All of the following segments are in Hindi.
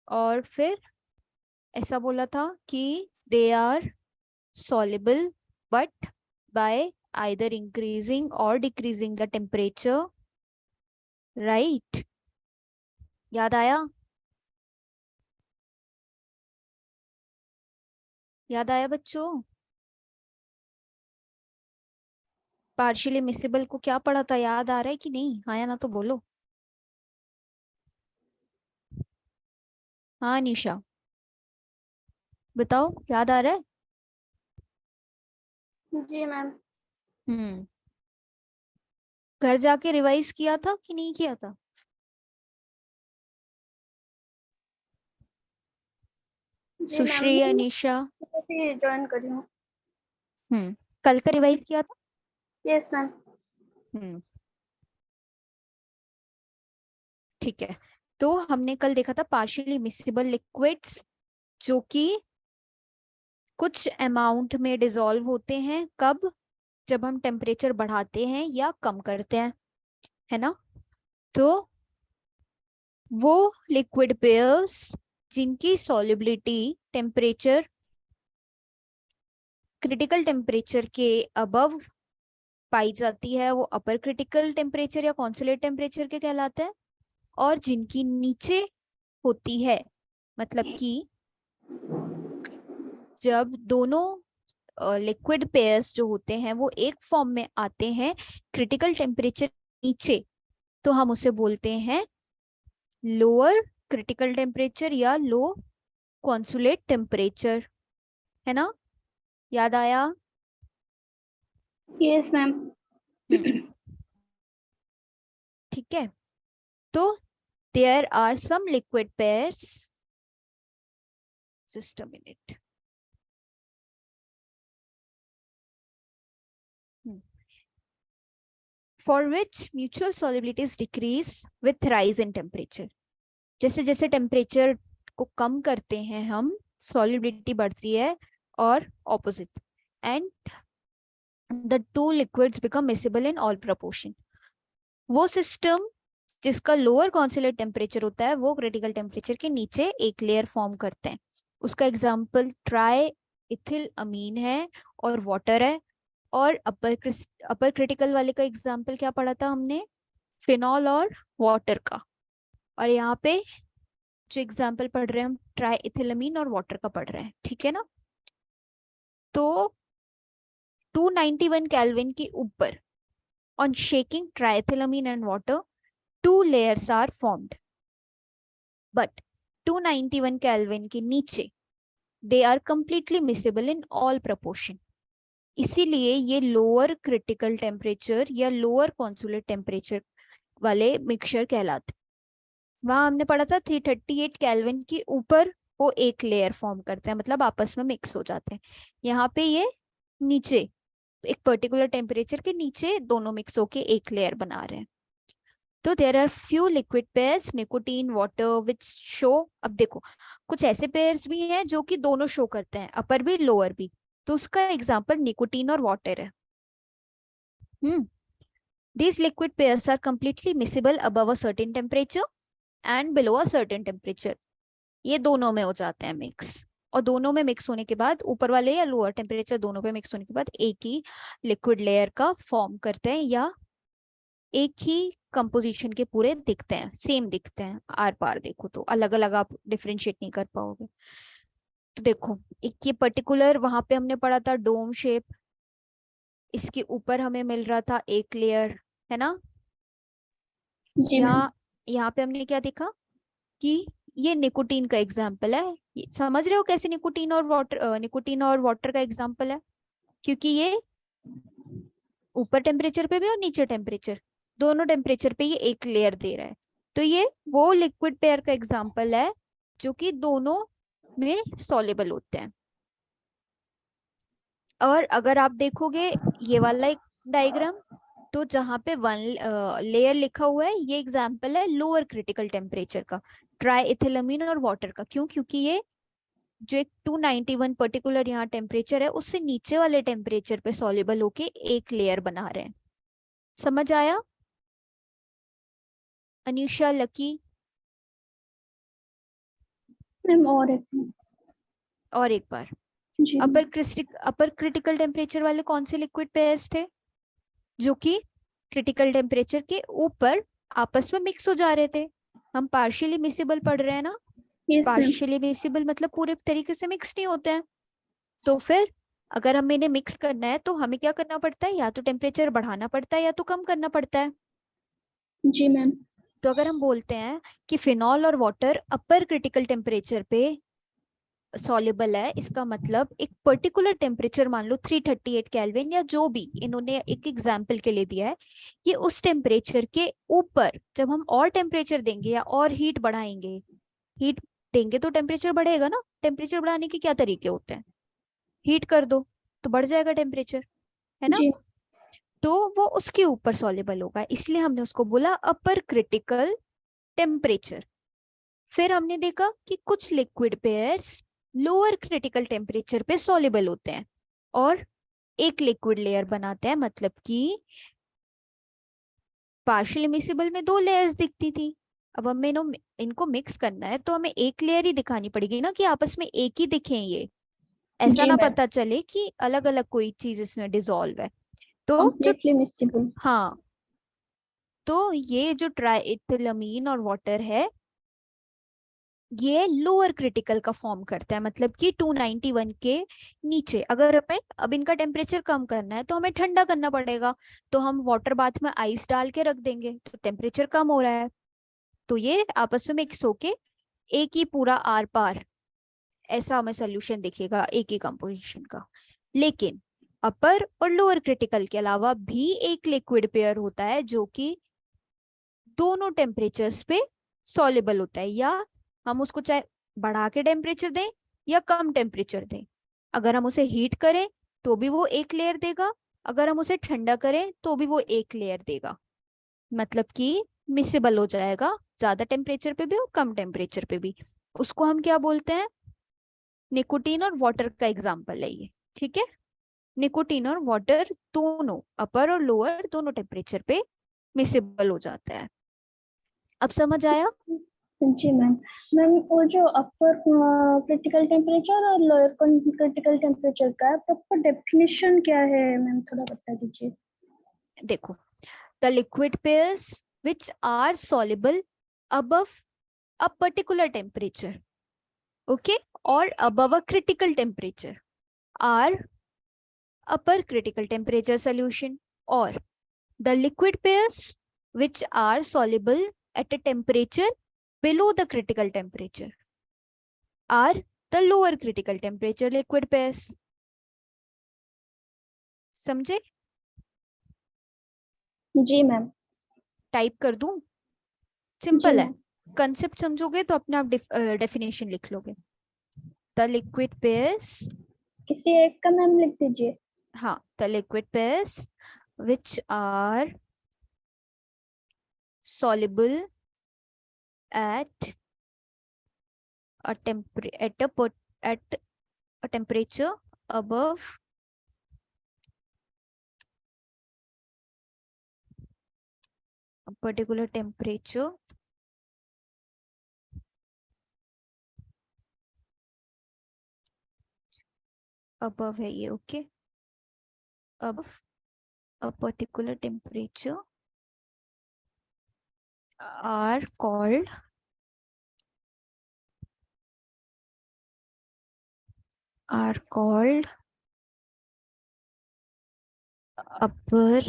और फिर ऐसा बोला था कि they are soluble but by either increasing or decreasing the temperature, right? याद आया? याद आया बच्चों? पार्शियली मिसिबल को क्या पढ़ा था, याद आ रहा है कि नहीं? आया ना तो बोलो। हाँ निशा बताओ, याद आ रहा है? जी मैम। घर जाके रिवाइज किया था कि नहीं किया था? जी मैम, सुश्री या निशा? ज्वाइन करी हूँ। कल का रिवाइज किया था? Yes ma'am. हम्म ठीक है। तो हमने कल देखा था पार्शियली मिसिबल लिक्विड्स जो कि कुछ अमाउंट में डिसॉल्व होते हैं। कब? जब हम टेम्परेचर बढ़ाते हैं या कम करते हैं, है ना? तो वो लिक्विड पेयर्स जिनकी सॉल्युबिलिटी टेम्परेचर क्रिटिकल टेम्परेचर के अबव पाई जाती है, वो अपर क्रिटिकल टेम्परेचर या कॉन्सुलेट टेम्परेचर के कहलाते हैं। और जिनकी नीचे होती है, मतलब कि जब दोनों लिक्विड पेयर्स जो होते हैं वो एक फॉर्म में आते हैं क्रिटिकल टेम्परेचर नीचे, तो हम उसे बोलते हैं लोअर क्रिटिकल टेम्परेचर या लो कॉन्सुलेट टेम्परेचर, है ना? याद आया? Yes ma'am. ठीक है। तो there are some liquid pairs, just a minute, for which mutual solubilities decrease with rise in temperature. जैसे जैसे टेम्परेचर को कम करते हैं हम, सॉल्युबिलिटी बढ़ती है, और opposite, and the two liquids become miscible in all proportion. वो सिस्टम जिसका लोअर कॉन्सुलेट टेम्परेचर होता है वो क्रिटिकल टेम्परेचर के नीचे एक लेयर फॉर्म करते हैं। उसका एग्जाम्पल ट्राई इथिल अमीन है और वाटर है। और अपर क्रिटिकल वाले का एग्जाम्पल क्या पढ़ा था हमने? फिनॉल और वाटर का। और यहाँ पे जो एग्जाम्पल पढ़ रहे हैं हम ट्राई इथिलमीन और वाटर का पढ़ रहे हैं, ठीक है ना? तो 291 केल्विन के ऊपर on shaking triethylamine and water, two layers are formed, but 291 kelvin के नीचे they are completely miscible in all proportion. इसीलिए ये लोअर क्रिटिकल टेम्परेचर या लोअर कॉन्सुलेट टेम्परेचर वाले मिक्सचर कहलाते। वहां हमने पढ़ा था 338 केल्विन के ऊपर वो एक लेयर फॉर्म करते हैं, मतलब आपस में मिक्स हो जाते हैं। यहाँ पे ये नीचे एक पर्टिकुलर टेम्परेचर के नीचे दोनों मिक्स होके एक लेयर बना रहे हैं। तो there are few liquid pairs nicotine water which show. अब देखो कुछ ऐसे पेयर्स भी हैं जो कि दोनों शो करते हैं, अपर भी लोअर भी। तो उसका एग्जांपल निकोटीन और वाटर है। These liquid pairs are completely miscible above a certain temperature and below a certain temperature. ये दोनों में हो जाते हैं मिक्स, और दोनों में मिक्स होने के बाद ऊपर वाले या लोअर टेम्परेचर दोनों पे मिक्स होने के बाद एक ही लिक्विड लेयर का फॉर्म करते हैं, या एक ही कंपोजिशन के पूरे दिखते हैं, सेम दिखते हैं। आर पार देखो तो अलग अलग आप डिफ्रेंशिएट नहीं कर पाओगे। तो देखो एक ये पर्टिकुलर वहां पे हमने पढ़ा था डोम शेप, इसके ऊपर हमें मिल रहा था एक लेयर, है ना? जी मैम। यहाँ यहाँ पे हमने क्या देखा कि ये निकोटीन का एग्जाम्पल है। समझ रहे हो कैसे निकोटीन और वाटर का एग्जाम्पल है? क्योंकि ये ऊपर टेम्परेचर पे भी और नीचे टेम्परेचर, दोनों टेम्परेचर पे ये एक लेयर दे रहा है। तो ये वो लिक्विड पेयर का एग्जाम्पल है जो कि दोनों में सॉल्युबल होते हैं। और अगर आप देखोगे ये वाला एक डायग्राम, तो जहाँ पे वन लेयर लिखा हुआ है ये एग्जाम्पल है लोअर क्रिटिकल टेम्परेचर का, ट्राई इथिलमीन और वाटर का। क्यों? क्योंकि ये जो एक 291 पर्टिकुलर यहाँ टेम्परेचर है उससे नीचे वाले टेम्परेचर पे सॉल्युबल होके एक लेयर बना रहे हैं। समझ आया? अनिशा, लकी? मैम और एक और एक बार, जी मैम। अपर क्रिटिकल टेम्परेचर वाले कौन से लिक्विड पेयर्स थे जो कि क्रिटिकल टेम्परेचर के ऊपर आपस में मिक्स हो जा रहे थे? हम पार्शियली मिसिबल पढ़ रहे हैं ना, यस मैम। पार्शियली मिसिबल मतलब पूरे तरीके से मिक्स नहीं होते हैं। तो फिर अगर हमें इन्हें मिक्स करना है तो हमें क्या करना पड़ता है, या तो टेम्परेचर बढ़ाना पड़ता है या तो कम करना पड़ता है। जी मैम। तो अगर हम बोलते हैं कि फिनॉल और वाटर अपर क्रिटिकल टेम्परेचर पे सॉल्युबल है, इसका मतलब एक पर्टिकुलर टेम्परेचर मान लो 338 केल्विन या जो भी इन्होंने एक एग्जाम्पल के लिए दिया है, ये उस टेम्परेचर के ऊपर जब हम और टेम्परेचर देंगे या और हीट बढ़ाएंगे, हीट देंगे तो टेम्परेचर बढ़ेगा ना। टेम्परेचर बढ़ाने के क्या तरीके होते हैं, हीट कर दो तो बढ़ जाएगा टेम्परेचर, है ना। जी। तो वो उसके ऊपर सॉल्युबल होगा, इसलिए हमने उसको बोला अपर क्रिटिकल टेम्परेचर। फिर हमने देखा कि कुछ liquid pairs lower critical temperature पे सॉल्युबल होते हैं और एक लिक्विड लेयर बनाते हैं, मतलब कि पार्शियल मिसिबल में 2 लेयर्स दिखती थी। अब हमें इनको मिक्स करना है तो हमें एक लेयर ही दिखानी पड़ेगी ना, कि आपस में एक ही दिखे ये, ऐसा जी ना मैम। पता चले कि अलग अलग कोई चीज इसमें डिसॉल्व है। तो जो, कंप्लीटली मिसिबल। हाँ, तो ये जो ट्राइएथिलमीन और वाटर है ये लोअर क्रिटिकल का फॉर्म करता है, मतलब कि 291 के नीचे। अगर हमें अब इनका टेम्परेचर कम करना है तो हमें ठंडा करना पड़ेगा, तो हम वाटर बाथ में आइस डाल के रख देंगे तो टेम्परेचर कम हो रहा है, तो ये आपस में मिक्स होके एक ही पूरा आर पार ऐसा हमें सोल्यूशन दिखेगा एक ही कंपोजिशन का। लेकिन अपर और लोअर क्रिटिकल के अलावा भी एक लिक्विड पेयर होता है जो कि दोनों टेम्परेचर्स पे सॉल्युबल होता है, या हम उसको चाहे बढ़ा के टेम्परेचर दें या कम टेम्परेचर दें। अगर हम उसे हीट करें तो भी वो एक लेयर देगा, अगर हम उसे ठंडा करें तो भी वो एक लेयर देगा, मतलब कि मिसिबल हो जाएगा ज्यादा टेम्परेचर पे भी और कम टेम्परेचर पे भी। उसको हम क्या बोलते हैं, निकोटीन और वाटर का एग्जाम्पल है ये, ठीक है। निकोटीन और वाटर दोनों अपर और लोअर दोनों टेम्परेचर पे मिसिबल हो जाता है। अब समझ आया? जी मैम। मैम वो जो अपर क्रिटिकल टेम्परेचर और लोअर क्रिटिकल टेम्परेचर का प्रॉपर डेफिनेशन क्या है मैम, थोड़ा बता दीजिए। देखो, the liquid pairs which are soluble above a particular temperature, okay, or above a critical temperature are upper critical temperature solution, or the liquid pairs which are soluble at a temperature below the critical temperature are the lower critical temperature liquid pairs. समझे? जी मैम। टाइप कर दूं? जी सिंपल है, मैम। कंसेप्ट समझोगे तो अपने आप डेफिनेशन लिख लोगे। द लिक्विड पेयर्स, किसी एक का नाम लिख दीजिए। हाँ, the liquid pairs which are soluble at at a temperature above a particular temperature above है ये, okay, above a particular temperature are called upper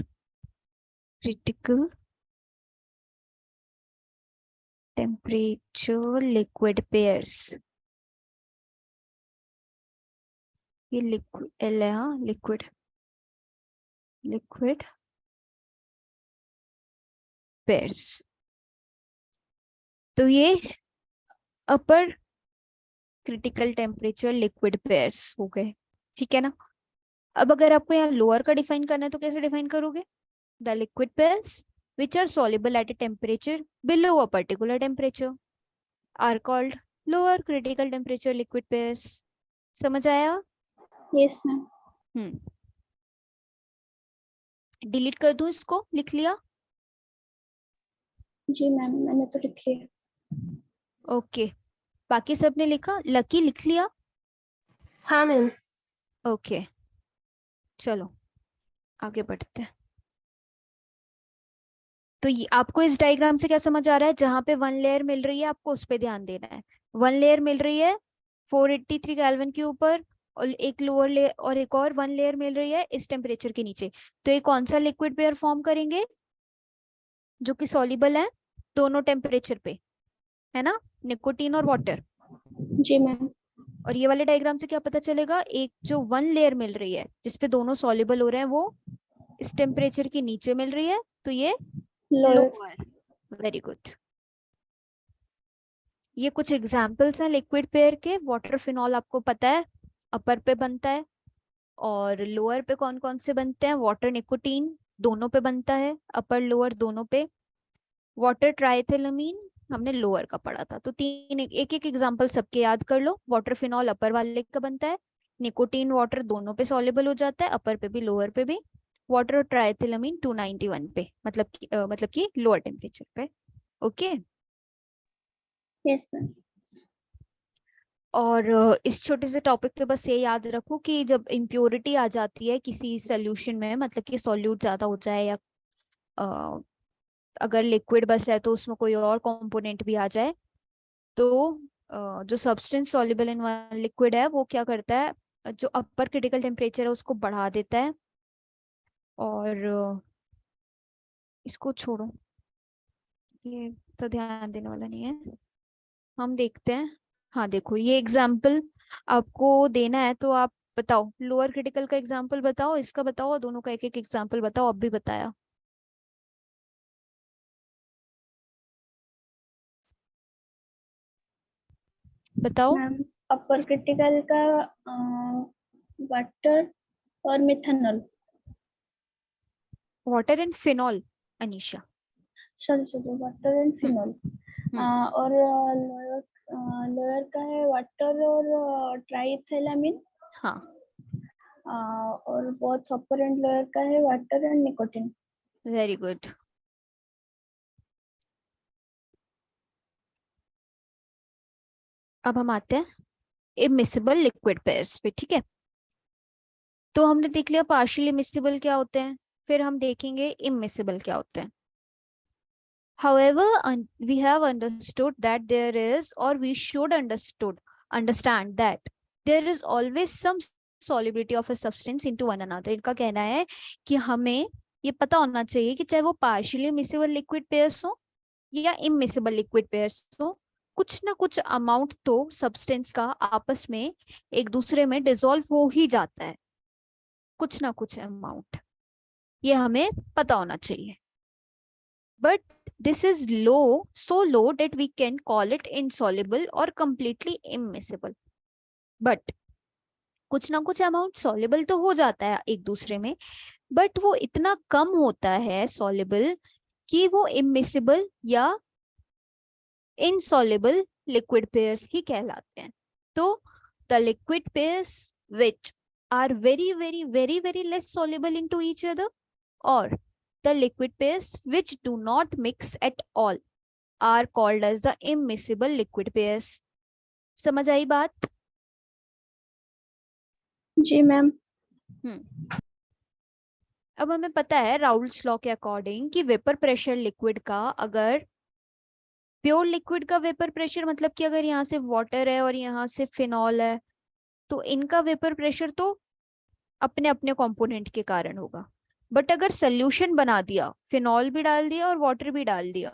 critical temperature liquid pairs। ये लिक्विड एल है, हाँ, लिक्विड पेयर्स। तो ये अपर क्रिटिकल टेम्परेचर लिक्विड पेयर्स हो गए, ठीक है ना। अब अगर आपको यहाँ लोअर का डिफाइन करना है तो कैसे डिफाइन करोगे? The liquid pairs which are soluble at a temperature below a particular temperature are called lower critical temperature liquid pairs. समझ आया? Yes ma'am. हम्म, डिलीट कर दूं इसको, लिख लिया? जी मैम मैंने तो लिख लिया। ओके, बाकी सबने लिखा? लकी लिख लिया? हाँ मैम। ओके चलो आगे बढ़ते हैं। तो ये आपको इस डायग्राम से क्या समझ आ रहा है? जहां पे वन लेयर मिल रही है आपको उस पे ध्यान देना है। वन लेयर मिल रही है 483 केल्विन के ऊपर, और एक लोअर लेयर और एक और वन लेयर मिल रही है इस टेम्परेचर के नीचे। तो ये कौन सा लिक्विड पेयर फॉर्म करेंगे? जो कि सॉल्युबल है दोनों टेम्परेचर पे, है ना, निकोटीन और वाटर। जी मैम। और ये वाले डायग्राम से क्या पता चलेगा? एक जो वन लेयर मिल रही है जिसपे दोनों सॉल्युबल हो रहे हैं वो इस टेम्परेचर के नीचे मिल रही है, तो ये लोअर। लोअर। Very good. ये कुछ एग्जाम्पल्स हैं लिक्विड पेयर के। वाटर फिनॉल आपको पता है अपर पे बनता है, और लोअर पे कौन कौन से बनते हैं? वाटर निकोटीन दोनों पे बनता है, अपर लोअर दोनों पे। वाटर ट्राइथिलामीन हमने लोअर का पढ़ा था। तो तीन एक एक एग्जांपल सबके याद कर लो। वाटर फिनॉल अपर वाले का बनता है, निकोटीन वाटर दोनों पे सॉल्युबल हो जाता है, अपर पे भी लोअर पे भी। वाटर ट्राइथिलामीन 291 पे, मतलब कि लोअर टेम्परेचर पे। Okay yes ma'am. और इस छोटे से टॉपिक पे बस ये याद रखो कि जब इम्प्योरिटी आ जाती है किसी सोल्यूशन में, मतलब कि सॉल्यूट ज्यादा हो जाए या अ, अगर लिक्विड बस है तो उसमें कोई और कंपोनेंट भी आ जाए, तो जो substance soluble in one liquid है वो क्या करता है, जो अपर क्रिटिकल टेम्परेचर है उसको बढ़ा देता है। और इसको छोड़ो, ये तो ध्यान देने वाला नहीं है। हम देखते हैं। हाँ देखो ये एग्जाम्पल आपको देना है, तो आप बताओ लोअर क्रिटिकल का एग्जाम्पल बताओ, इसका बताओ, और दोनों का एक एक एग्जाम्पल बताओ। अब भी बताया बताओ। मैम अपर क्रिटिकल का वाटर और methanol. Water and phenol Anisha. Sorry water and phenol. Hmm और लोअर लोअर का है वाटर और ट्राइथिलामीन। हाँ और बोथ अपर एंड लोअर का है water and nicotine. Very good. अब हम आते हैं इमिसिबल लिक्विड पेयर्स पे, ठीक है। तो हमने देख लिया पार्शियली मिसिबल क्या होते हैं, फिर हम देखेंगे इमिसिबल क्या होते हैं। However, we have understood that there is, or we should understand that there is always some solubility of a substance into one another. इनका कहना है कि हमें ये पता होना चाहिए कि चाहे वो partially miscible liquid pairs हो या immiscible liquid pairs हो, कुछ ना कुछ अमाउंट तो सब्सटेंस का आपस में एक दूसरे में डिसॉल्व हो ही जाता है, कुछ ना कुछ अमाउंट, ये हमें पता होना चाहिए। But this is low, so low that we can call it insoluble or completely immiscible. But कुछ ना कुछ अमाउंट सॉल्युबल तो हो जाता है एक दूसरे में, बट वो इतना कम होता है सॉल्युबल कि वो इमिसिबल या इनसॉल्युबल लिक्विड पेयर्स ही कहलाते हैं। तो the liquid pairs which are very very very very less soluble into each other, और the liquid pairs which do not mix at all are called as the immiscible liquid pairs. समझ आई बात? जी मैम। अब हमें पता है राउल्ट्स लॉ के अकॉर्डिंग कि वेपर प्रेशर लिक्विड का, अगर प्योर लिक्विड का वेपर प्रेशर, मतलब कि अगर यहाँ से वाटर है और यहाँ से फिनॉल है, तो इनका वेपर प्रेशर तो अपने अपने कंपोनेंट के कारण होगा। बट अगर सोल्यूशन बना दिया, फिनॉल भी डाल दिया और वाटर भी डाल दिया,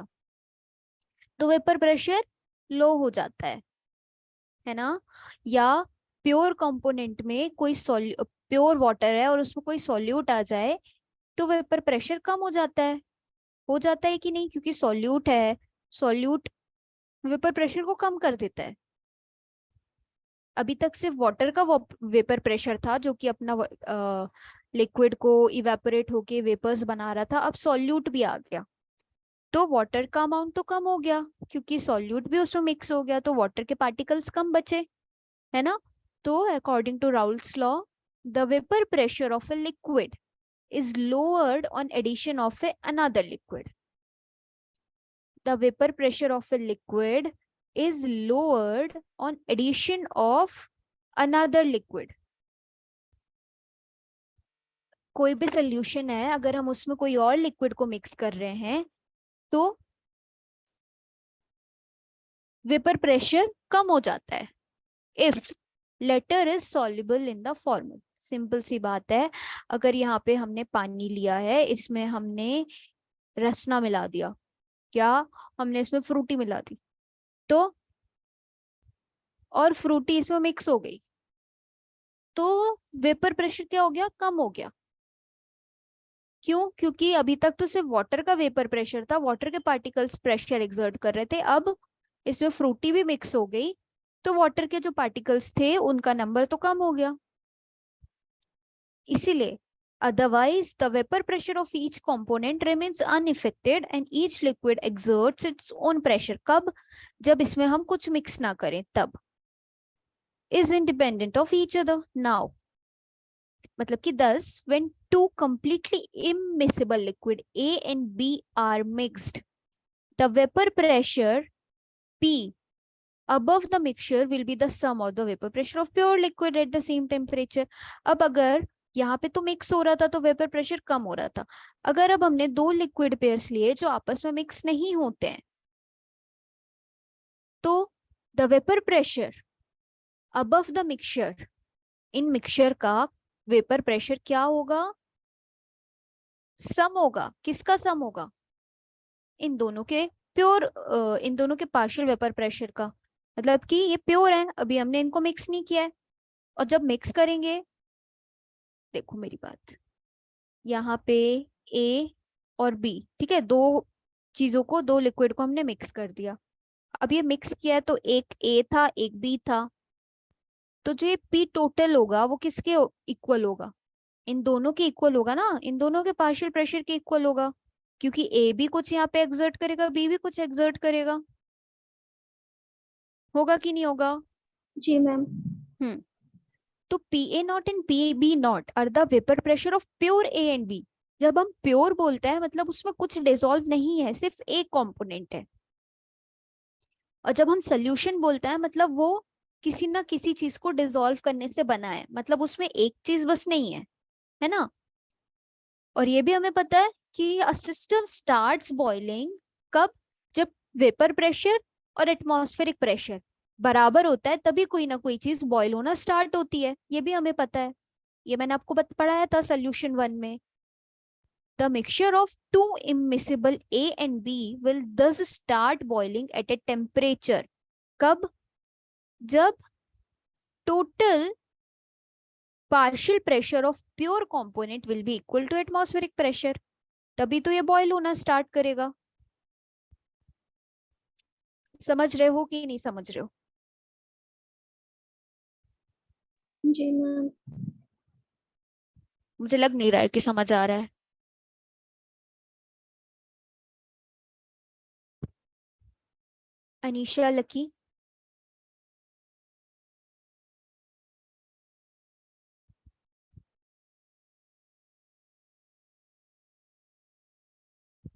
तो वेपर प्रेशर लो हो जाता है ना। या प्योर कंपोनेंट में कोई प्योर वाटर है और उसमें कोई सॉल्यूट आ जाए तो वेपर प्रेशर कम हो जाता है कि नहीं, क्योंकि सॉल्यूट है, सॉल्यूट वेपर प्रेशर को कम कर देता है। अभी तक सिर्फ वाटर का वेपर प्रेशर था जो कि अपना लिक्विड को इवेपोरेट होके वेपर्स बना रहा था, अब सॉल्यूट भी आ गया तो वाटर का अमाउंट तो कम हो गया, क्योंकि सॉल्यूट भी उसमें मिक्स हो गया तो वाटर के पार्टिकल्स कम बचे, है ना। तो according to Raoult's law the vapour pressure of a liquid is lowered on addition of another liquid. The vapor pressure of a liquid is lowered on addition of another liquid. कोई भी सोल्यूशन है, अगर हम उसमें कोई और लिक्विड को मिक्स कर रहे हैं तो वेपर प्रेशर कम हो जाता है if latter is soluble in the former. Simple सी बात है, अगर यहाँ पे हमने पानी लिया है, इसमें हमने रसना मिला दिया, क्या हमने इसमें फ्रूटी मिला दी, तो और फ्रूटी इसमें मिक्स हो गई, तो वेपर प्रेशर क्या हो गया, कम हो गया. क्यों? क्योंकि अभी तक तो सिर्फ वाटर का वेपर प्रेशर था, वाटर के पार्टिकल्स प्रेशर एक्सर्ट कर रहे थे. अब इसमें फ्रूटी भी मिक्स हो गई, तो वाटर के जो पार्टिकल्स थे उनका नंबर तो कम हो गया. इसीलिए otherwise the vapor pressure of each component remains unaffected and each liquid exerts its own pressure. कब? जब इसमें हम कुछ मिक्स ना करें तब. is independent of each other. Now मतलब कि thus when two completely immiscible liquid A and B are mixed, the vapor pressure P above the mixture will be the sum of the vapor pressure of pure liquid at the same temperature. अब अगर यहाँ पे तो मिक्स हो रहा था तो वेपर प्रेशर कम हो रहा था. अगर अब हमने दो लिक्विड पेयर्स लिए जो आपस में मिक्स नहीं होते हैं, तो the vapour pressure above the mixture, in mixture का वेपर प्रेशर क्या होगा, सम होगा. किसका सम होगा? इन दोनों के प्योर, इन दोनों के पार्शियल वेपर प्रेशर का. मतलब कि ये प्योर है, अभी हमने इनको मिक्स नहीं किया है, और जब मिक्स करेंगे, देखो मेरी बात, यहाँ पे A और B, ठीक है, दो चीजों को, दो लिक्विड को हमने मिक्स कर दिया. अब ये मिक्स किया है तो एक A था एक B था, तो जो ये P टोटल होगा वो किसके इक्वल होगा? इन दोनों के इक्वल होगा ना, इन दोनों के पार्शियल प्रेशर के इक्वल होगा, क्योंकि A भी कुछ यहाँ पे एक्सर्ट करेगा, B भी कुछ एक्सर्ट करेगा. होगा कि नहीं होगा? जी मैम. तो PA naught and PB naught are the vapour pressure of pure A and B. जब हम प्योर बोलते हैं मतलब उसमें कुछ डिसॉल्व नहीं है, सिर्फ एक कंपोनेंट है. और जब हम सोल्यूशन बोलते हैं मतलब वो किसी ना किसी चीज को डिसॉल्व करने से बना है, मतलब उसमें एक चीज बस नहीं है, है ना. और ये भी हमें पता है कि अ सिस्टम स्टार्ट्स बॉइलिंग कब? जब वेपर प्रेशर और एटमॉस्फेरिक प्रेशर बराबर होता है, तभी कोई ना कोई चीज बॉयल होना स्टार्ट होती है. ये भी हमें पता है, ये मैंने आपको पढ़ाया था सोल्यूशन 1 में. The mixture of two immiscible A and B will thus start boiling at a temperature. कब? जब total partial pressure of pure component will be equal to atmospheric pressure. तभी तो ये बॉयल होना स्टार्ट करेगा. समझ रहे हो कि नहीं समझ रहे हो? जी मैम. मुझे लग नहीं रहा है कि समझ आ रहा है. अनीशा, लकी,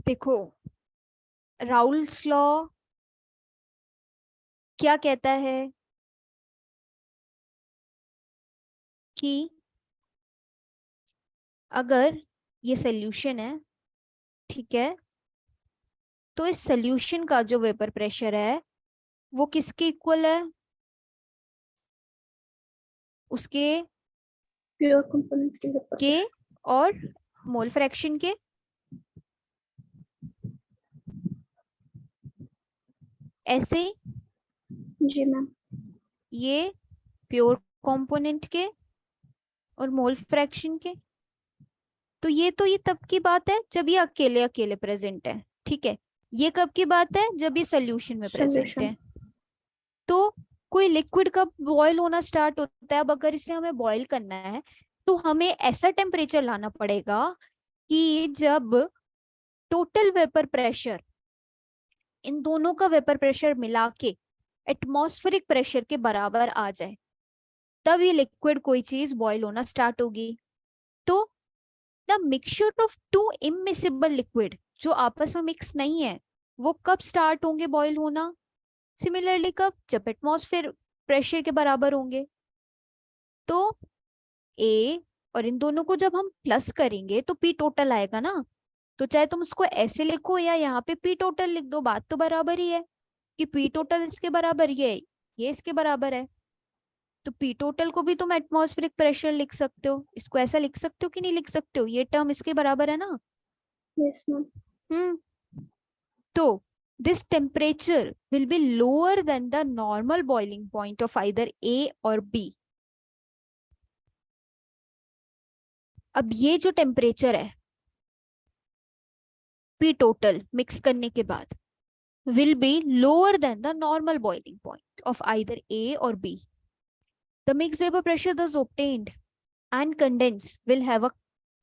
देखो राउल्स लॉ क्या कहता है कि अगर ये सोल्यूशन है, ठीक है, तो इस सोल्यूशन का जो वेपर प्रेशर है वो किसके इक्वल है? उसके प्योर कंपोनेंट के और मोल फ्रैक्शन के. ऐसे जी मैम. ये प्योर कंपोनेंट के और मोल फ्रैक्शन के. तो ये तब की बात है जब ये अकेले अकेले प्रेजेंट है, ठीक है. ये कब की बात है? जब ये सोल्यूशन में प्रेजेंट है. तो कोई लिक्विड कब बॉयल होना स्टार्ट होता है? अब अगर इसे हमें बॉयल करना है तो हमें ऐसा टेम्परेचर लाना पड़ेगा कि जब टोटल वेपर प्रेशर, इन दोनों का वेपर प्रेशर मिला के एटमॉस्फेरिक प्रेशर के बराबर आ जाए, तब ये लिक्विड कोई चीज बॉयल होना स्टार्ट होगी. तो the mixture of to immiscible liquid जो आपस में मिक्स नहीं है, वो कब स्टार्ट होंगे बॉयल होना? सिमिलरली कब, जब एटमॉस्फेयर प्रेशर के बराबर होंगे। तो ए और इन दोनों को जब हम प्लस करेंगे तो पी टोटल आएगा ना। तो चाहे तुम उसको ऐसे लिखो या यहाँ पे पी टोटल लिख दो, बात तो बराबर ही है कि पी टोटल इसके बराबर ये इसके बराबर है। तो पी टोटल को भी तुम एटमॉस्फेरिक प्रेशर लिख सकते हो, इसको ऐसा लिख सकते हो कि नहीं लिख सकते हो, ये टर्म इसके बराबर है ना। Yes ma'am. तो this temperature will be lower than the normal boiling point of either A or B. अब ये जो टेम्परेचर है P total मिक्स करने के बाद will be lower than the normal boiling point of either A or B. The mixed vapor pressure thus obtained and condensed will have a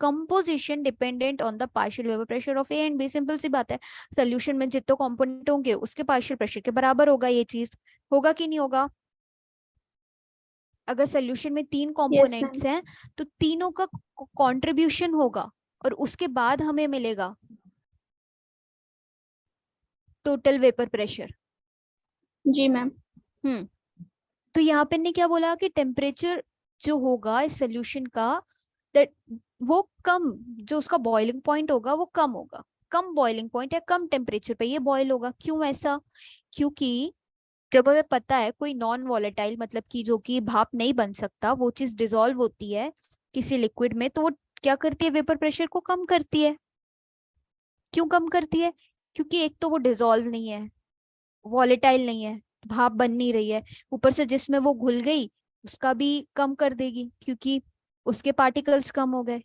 composition dependent on the partial vapor pressure of A and B. Simple सी बात है, सोल्यूशन में जितने कंपोनेंट होंगे उसके पार्शियल प्रेशर के बराबर होगा। ये चीज होगा कि नहीं होगा? अगर सोल्यूशन में 3 कंपोनेंट्स हैं तो तीनों का कंट्रीब्यूशन होगा और उसके बाद हमें मिलेगा टोटल वेपर प्रेशर। जी मैम। तो यहाँ पे ने क्या बोला कि टेम्परेचर जो होगा इस सोल्यूशन का वो कम, जो उसका बॉइलिंग पॉइंट होगा वो कम होगा, कम बॉइलिंग पॉइंट है, कम टेम्परेचर पे ये बॉयल होगा। क्यों ऐसा? क्योंकि जब हमें पता है कोई नॉन वॉलेटाइल मतलब कि जो कि भाप नहीं बन सकता वो चीज डिसॉल्व होती है किसी लिक्विड में, तो वो क्या करती है, वेपर प्रेशर को कम करती है। क्यों कम करती है? क्योंकि एक तो वो डिसॉल्व नहीं है, वॉलेटाइल नहीं है, भाप बन नहीं रही है, ऊपर से जिसमें वो घुल गई उसका भी कम कर देगी क्योंकि उसके पार्टिकल्स कम हो गए।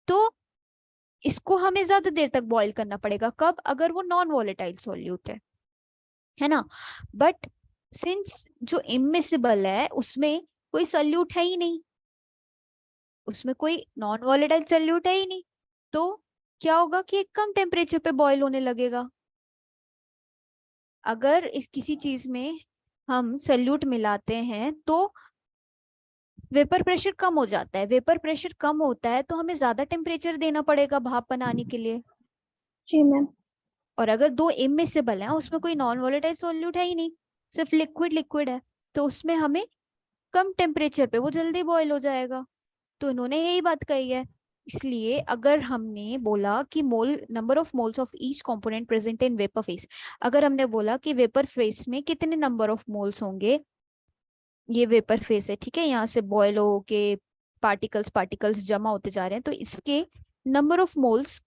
तो इसको हमें ज्यादा देर तक बॉईल करना पड़ेगा। कब? अगर वो नॉन वॉलेटाइल सॉल्यूट है ना। बट सिंस जो इमिसिबल है उसमें कोई सल्यूट है ही नहीं, उसमें कोई नॉन वॉलेटाइल सल्यूट है ही नहीं, तो क्या होगा कि एक कम टेम्परेचर पे बॉईल होने लगेगा। अगर इस किसी चीज में हम सल्यूट मिलाते हैं तो वेपर प्रेशर कम हो जाता है, वेपर प्रेशर कम होता है तो हमें ज्यादा टेम्परेचर देना पड़ेगा भाप बनाने के लिए। जी मैम। और अगर दो इमिसिबल है उसमें कोई नॉन वॉलेटाइल सॉल्यूट है ही नहीं, सिर्फ लिक्विड लिक्विड है, तो उसमें हमें कम टेम्परेचर पे वो जल्दी बॉईल हो जाएगा। तो इन्होंने यही बात कही है। इसलिए अगर हमने बोला कि mole number of moles of each component present in vapour phase, अगर हमने बोला कि वेपर फेस में कितने नंबर ऑफ मोल्स होंगे, ये वेपर फेस है ठीक है, यहाँ से बॉयल हो के पार्टिकल्स पार्टिकल्स जमा होते जा रहे हैं, तो इसके नंबर ऑफ मोल्स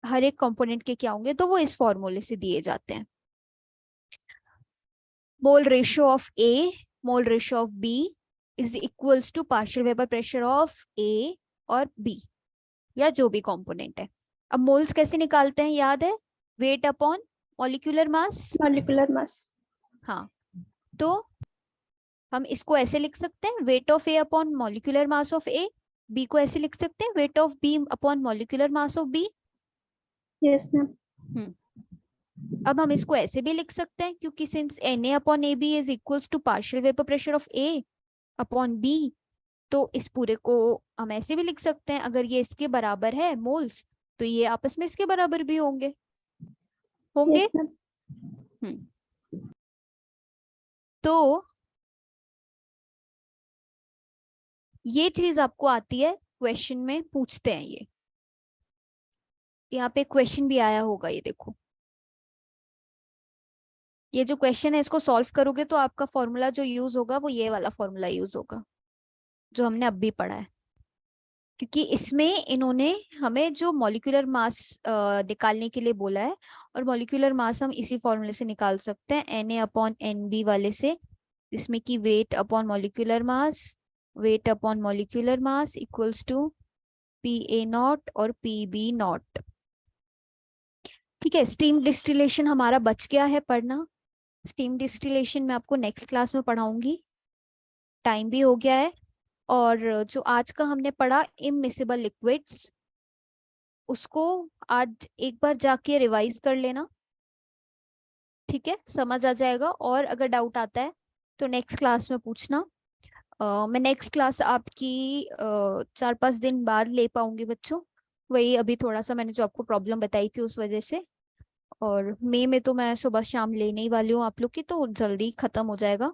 हर एक कंपोनेंट के क्या होंगे, तो वो इस फॉर्मूले से दिए जाते हैं। Mole ratio of A mole ratio of B is equals to partial vapour pressure of A और बी या जो भी कंपोनेंट है। अब मोल्स कैसे निकालते हैं याद है? Weight upon molecular mass. Molecular mass. हाँ, तो हम इसको ऐसे लिख सकते हैं, weight of A upon molecular mass of A. B को ऐसे लिख सकते हैं, weight of B upon molecular mass of B. Yes ma'am. अब हम इसको ऐसे भी लिख सकते हैं क्योंकि since Na upon A B is equals to partial vapour pressure of A upon B, तो इस पूरे को हम ऐसे भी लिख सकते हैं, अगर ये इसके बराबर है मोल्स तो ये आपस में इसके बराबर भी होंगे होंगे। yes, तो ये चीज आपको आती है, क्वेश्चन में पूछते हैं ये। यहाँ पे क्वेश्चन भी आया होगा, ये देखो, ये जो क्वेश्चन है इसको सॉल्व करोगे तो आपका फॉर्मूला जो यूज होगा वो ये वाला फॉर्मूला यूज होगा जो हमने अभी पढ़ा है, क्योंकि इसमें इन्होंने हमें जो मॉलिक्यूलर मास निकालने के लिए बोला है, और मॉलिक्यूलर मास हम इसी फॉर्मूले से निकाल सकते हैं, Na अपॉन NB वाले से, जिसमें कि weight upon molecular mass equals to PA naught और PB नॉट। ठीक है, स्टीम डिस्टिलेशन हमारा बच गया है पढ़ना। स्टीम डिस्टिलेशन मैं आपको नेक्स्ट क्लास में पढ़ाऊंगी, टाइम भी हो गया है। और जो आज का हमने पढ़ा इमिसिबल लिक्विड्स, उसको आज एक बार जाके रिवाइज कर लेना, ठीक है, समझ आ जाएगा। और अगर डाउट आता है तो नेक्स्ट क्लास में पूछना। मैं नेक्स्ट क्लास आपकी 4-5 दिन बाद ले पाऊंगी बच्चों, वही अभी थोड़ा सा मैंने जो आपको प्रॉब्लम बताई थी उस वजह से। और मई में तो मैं सुबह शाम लेने ही वाली हूँ आप लोग की, तो जल्दी खत्म हो जाएगा,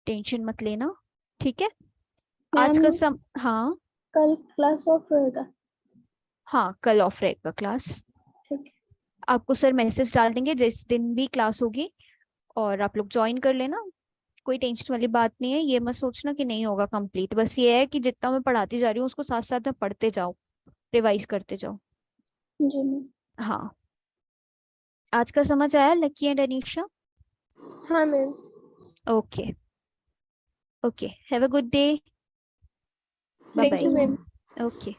टेंशन मत लेना, ठीक है। आज का मैम हाँ कल क्लास ऑफ रहेगा? हाँ, कल ऑफ रहेगा क्लास। ठीक है। आपको सर मैसेज डाल देंगे जिस दिन भी क्लास होगी, और आप लोग ज्वाइन कर लेना। कोई टेंशन वाली बात नहीं है, ये मत सोचना कि नहीं होगा कंप्लीट, बस ये है कि जितना मैं पढ़ाती जा रही हूँ उसको साथ साथ में पढ़ते जाओ, रिवाइज करते जाओ। जी मैम। हाँ, आज का समझ आया लकी एंड अनीशा? हाँ ma'am. Okay okay, have a good day, bye thank bye. You ma'am. Okay.